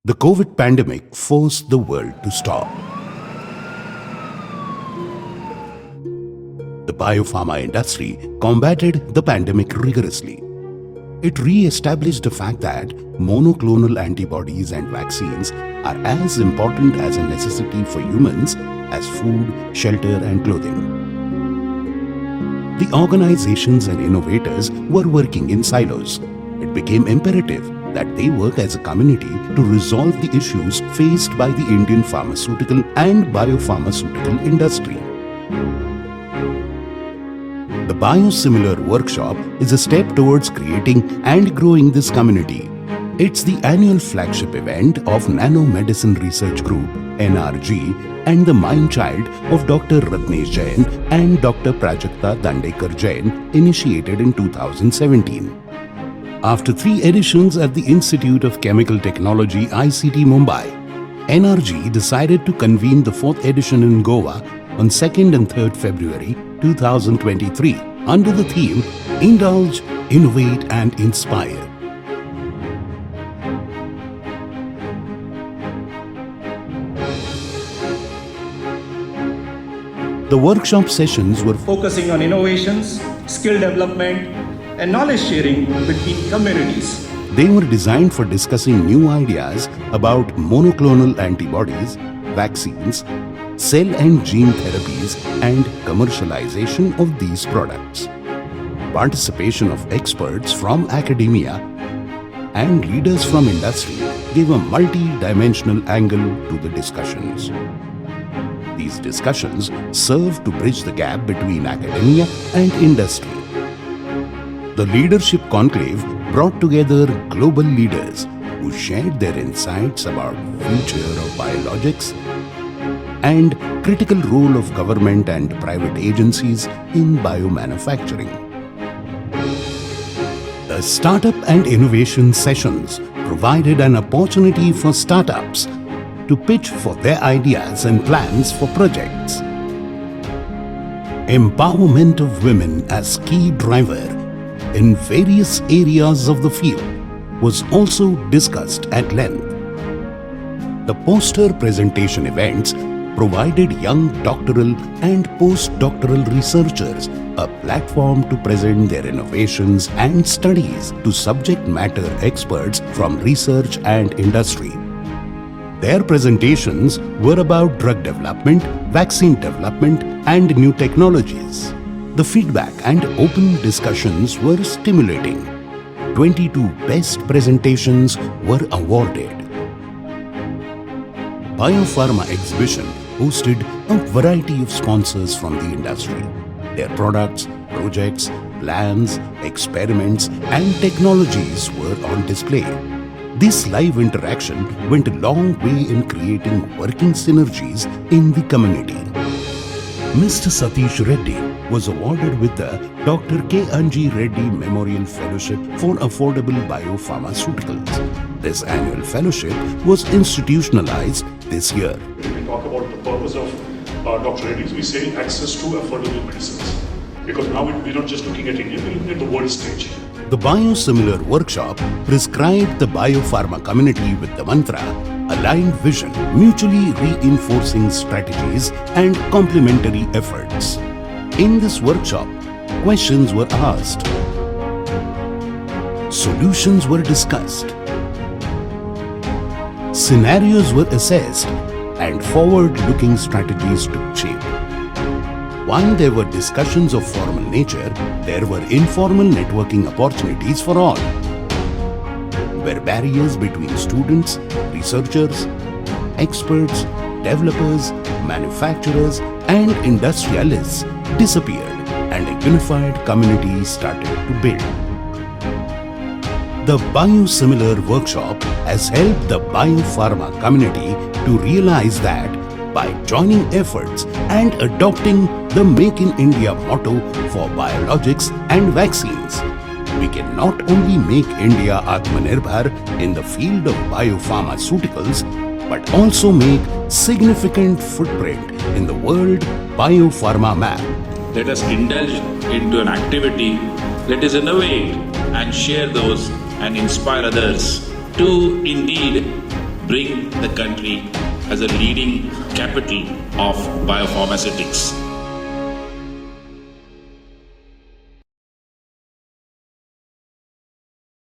The COVID pandemic forced the world to stop. The biopharma industry combated the pandemic rigorously. It re-established the fact that monoclonal antibodies and vaccines are as important as a necessity for humans as food, shelter, and clothing. The organizations and innovators were working in silos. It became imperative that they work as a community to resolve the issues faced by the Indian pharmaceutical and biopharmaceutical industry. The BioSimilar workshop is a step towards creating and growing this community. It's the annual flagship event of Nanomedicine Research Group, NRG, and the mindchild of Dr. Ratnesh Jain and Dr. Prajakta Dandekar Jain, initiated in 2017. After 3 editions at the Institute of Chemical Technology, ICT Mumbai, NRG decided to convene the 4th edition in Goa on 2nd and 3rd February 2023 under the theme Indulge, Innovate and Inspire. The workshop sessions were focusing on innovations, skill development, and knowledge sharing between communities. They were designed for discussing new ideas about monoclonal antibodies, vaccines, cell and gene therapies, and commercialization of these products. Participation of experts from academia and leaders from industry gave a multi-dimensional angle to the discussions. These discussions serve to bridge the gap between academia and industry. The Leadership Conclave brought together global leaders who shared their insights about future of biologics and critical role of government and private agencies in biomanufacturing. The Startup and Innovation Sessions provided an opportunity for startups to pitch for their ideas and plans for projects. Empowerment of women as key driver in various areas of the field was also discussed at length. The poster presentation events provided young doctoral and postdoctoral researchers a platform to present their innovations and studies to subject matter experts from research and industry. Their presentations were about drug development, vaccine development, and new technologies. The feedback and open discussions were stimulating. 22 best presentations were awarded. Biopharma exhibition hosted a variety of sponsors from the industry. Their products, projects, plans, experiments, and technologies were on display. This live interaction went a long way in creating working synergies in the community. Mr. Satish Reddy was awarded with the Dr. K. Anji Reddy Memorial Fellowship for Affordable Biopharmaceuticals. This annual fellowship was institutionalized this year. When we talk about the purpose of Dr. Reddy's, we say access to affordable medicines. Because now we're not just looking at India, we're looking at the world stage. The BioSimilar workshop prescribed the biopharma community with the mantra aligned vision, mutually reinforcing strategies and complementary efforts. In this workshop, questions were asked, solutions were discussed, scenarios were assessed, and forward-looking strategies took shape. While there were discussions of formal nature, there were informal networking opportunities for all, where barriers between students, researchers, experts, developers, manufacturers, and industrialists disappeared and a unified community started to build. The BioSimilar workshop has helped the biopharma community to realize that by joining efforts and adopting the Make in India motto for biologics and vaccines, we can not only make India Atmanirbhar in the field of biopharmaceuticals, but also make significant footprint in the world biopharma map. Let us indulge into an activity, let us innovate and share those and inspire others to indeed bring the country as a leading capital of biopharmaceutics.